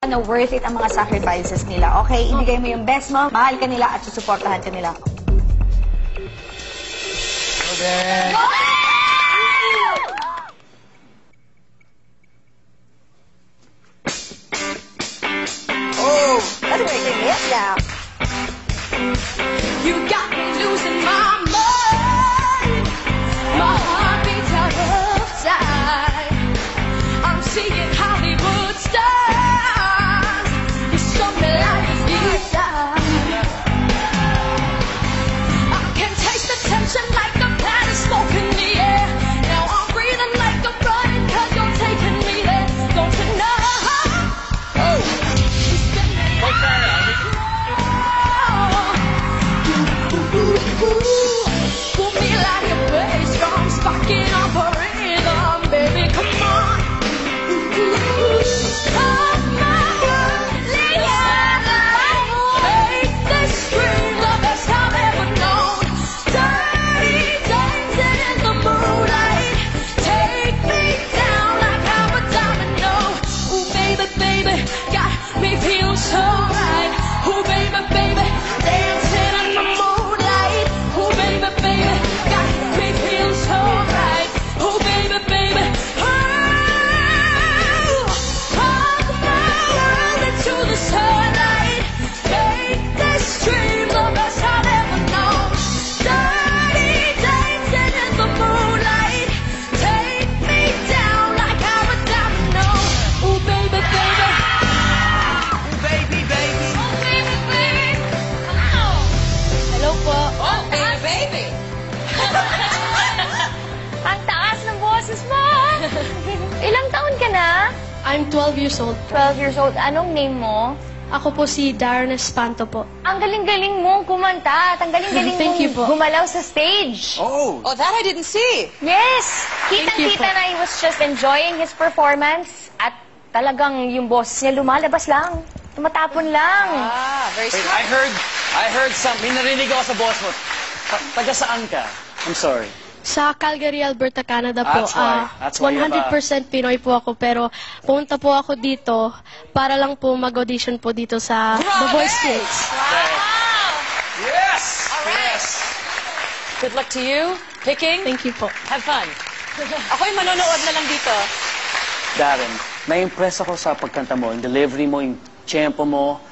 na worth it ang mga sacrifices nila. Okay, ibigay mo yung best mo, mahal ka nila at susuportahan ka nila. Okay. Oh, that's making this now. You got me losing my mind. My heart beats out of sight. I'm seeing Hollywood stars. You show me like a desire. I can taste the tension like a cloud of smoke in the air. Now I'm breathing like I'm running 'cause you're taking me there. Don't you know? Pull me like a bass drum, sparking up a rhythm, baby, come on. Come on, make this dream the best I've ever known. Dirty dancing in the moonlight, take me down like I'm a domino. Ooh, baby, baby, got me feeling so right. Ooh, baby, baby, dancing in the moonlight. Ooh, baby, baby, got me feeling so right. Ooh, baby, baby, oh, hug my world into the sunlight. Make this dream the best I've ever known. Dirty dancing in the moonlight, take me down like I'm a domino. Ooh, baby, baby, Baby, baby. oh, baby, baby, come on. Hello po. Oh, baby, baby. Ang taas ng boses mo! Ilang taon ka na? I'm 12 years old. 12 years old. Anong name mo? Ako po si Darren Espanto po. Ang galing-galing mong kumanta at ang galing-galing Thank you mong po. gumalaw sa stage. Oh, Oh, that I didn't see. Yes! Thank you Kitang-kita po. na he was just enjoying his performance at talagang yung boses niya lumalabas lang. Tumatapon lang. Ah, very wait, smart. I heard something. Narinig ako sa boss mo. Taga saan ka? I'm sorry. Sa Calgary, Alberta, Canada po. That's why you have 100% Pinoy po ako, pero pumunta po ako dito para lang po mag-audition po dito sa The Voice Kids. Yes! Yes! Good luck to you. Picking. Thank you po. Have fun. Ako'y manonood na lang dito. Darren, na-impress ako sa pagkanta mo, yung delivery mo, yung tempo mo.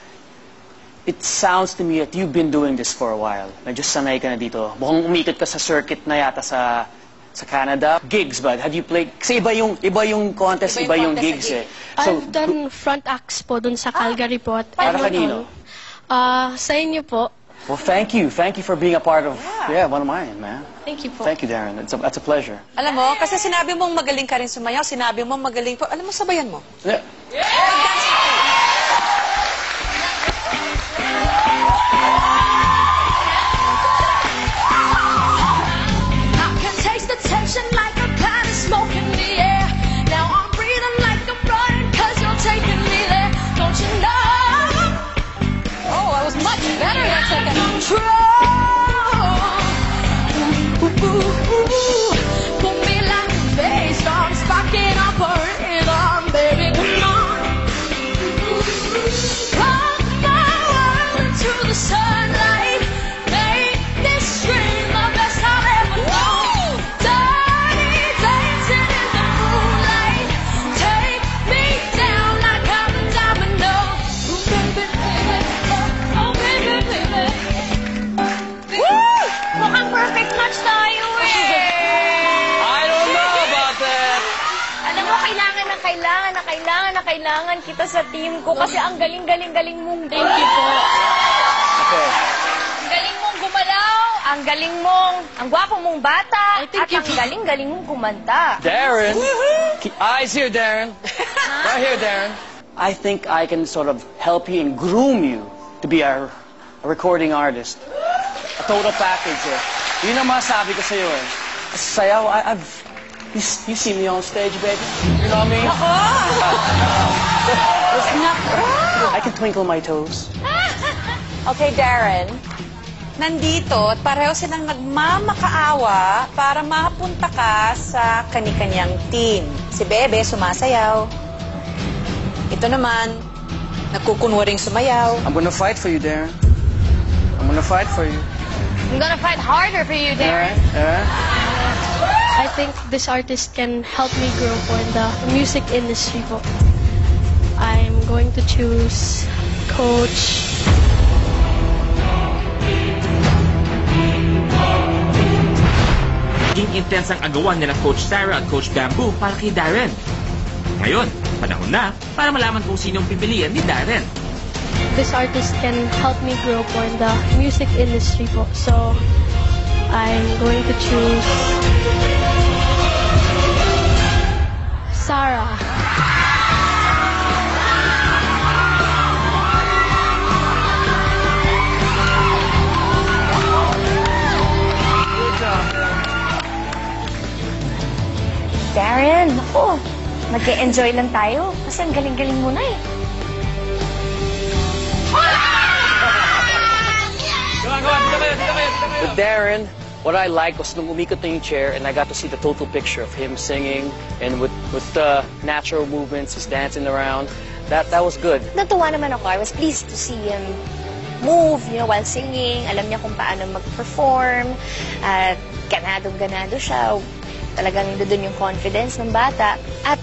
It sounds to me that you've been doing this for a while. Medyo sanay ka na dito. Mukhang umikot ka sa circuit na yata sa Canada. Gigs ba? Have you played? Kasi iba yung contest, Iba yung iba yung contest gigs sa eh. So, I've done front acts po dun sa Calgary po. At para Edmonton. kanino? Sa inyo po. Well, thank you. Thank you for being a part of, one of mine, man. Thank you po. Thank you, Darren. That's a pleasure. Alam mo, kasi sinabi mong magaling ka rin sumayaw, sinabi mong magaling po. Alam mo, sabayan mo. Yeah. I can taste the tension like a cloud of smoke in the air. Now I'm breathing like I'm running 'cause you're taking me there. Don't you know? Oh, I was much better that second. Pull me like a bass drum, sparking up a rhythm, baby, come on. Rock my world into the sunlight. Make this dream the best I've ever known. Dirty dancing in the moonlight. Take me down like I'm a domino. Oh, baby, baby. Oh, baby, baby. Woo! Mukhang perfect match tayo eh! I don't know about that. Alam mo, kailangan kita sa team ko kasi ang galing-galing mong Thank you po. Okay. Ang galing mong gumalaw, ang gwapo mong bata, I think at ang galing-galing mong kumanta. Darren. Eyes here, Darren. Right here, Darren. I think I can sort of help you and groom you to be a recording artist. A total package eh. Yun ang masabi ko sa'yo eh. Sayaw, you see me on stage, baby. You know what I mean? I can twinkle my toes. Okay, Darren. Nandito at pareho silang nagmamakaawa para mapunta ka sa kani-kanyang team. Si Bebe sumasayaw. Ito naman, Nagkukunwaring sumayaw. I'm gonna fight for you, Darren. I'm gonna fight for you. I'm gonna fight harder for you, Darren. Alright? I think this artist can help me grow po in the music industry po. I'm going to choose Coach. Naging intense ang agawan nila Coach Sarah at Coach Bamboo para kay Darren. Ngayon, panahon na para malaman kung sinong pipilian ni Darren. This artist can help me grow po in the music industry po. So, I'm going to choose Sarah. Darren, ako, mag-enjoy lang tayo. Kasi ang galing-galing mo na eh. With Darren, what I liked was nung umikot na yung chair and I got to see the total picture of him singing and with the natural movements, he's dancing around. That was good. Natuwa naman ako. I was pleased to see him move, while singing. Alam niya kung paano mag-perform. At ganadong-ganado siya. Talagang doon yung confidence ng bata. At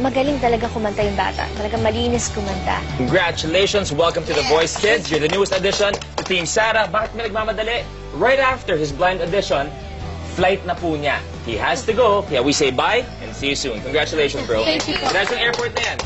magaling talaga kumanta yung bata. Talagang malinis kumanta. Congratulations! Welcome to The Voice Kids. You're the newest addition to Team Sarah. Bakit may nagmamadali? Right after his blind audition, flight na po niya. He has to go. Kaya we say bye and see you soon. Congratulations, bro. Thank you po. Congrats sa airport na yan.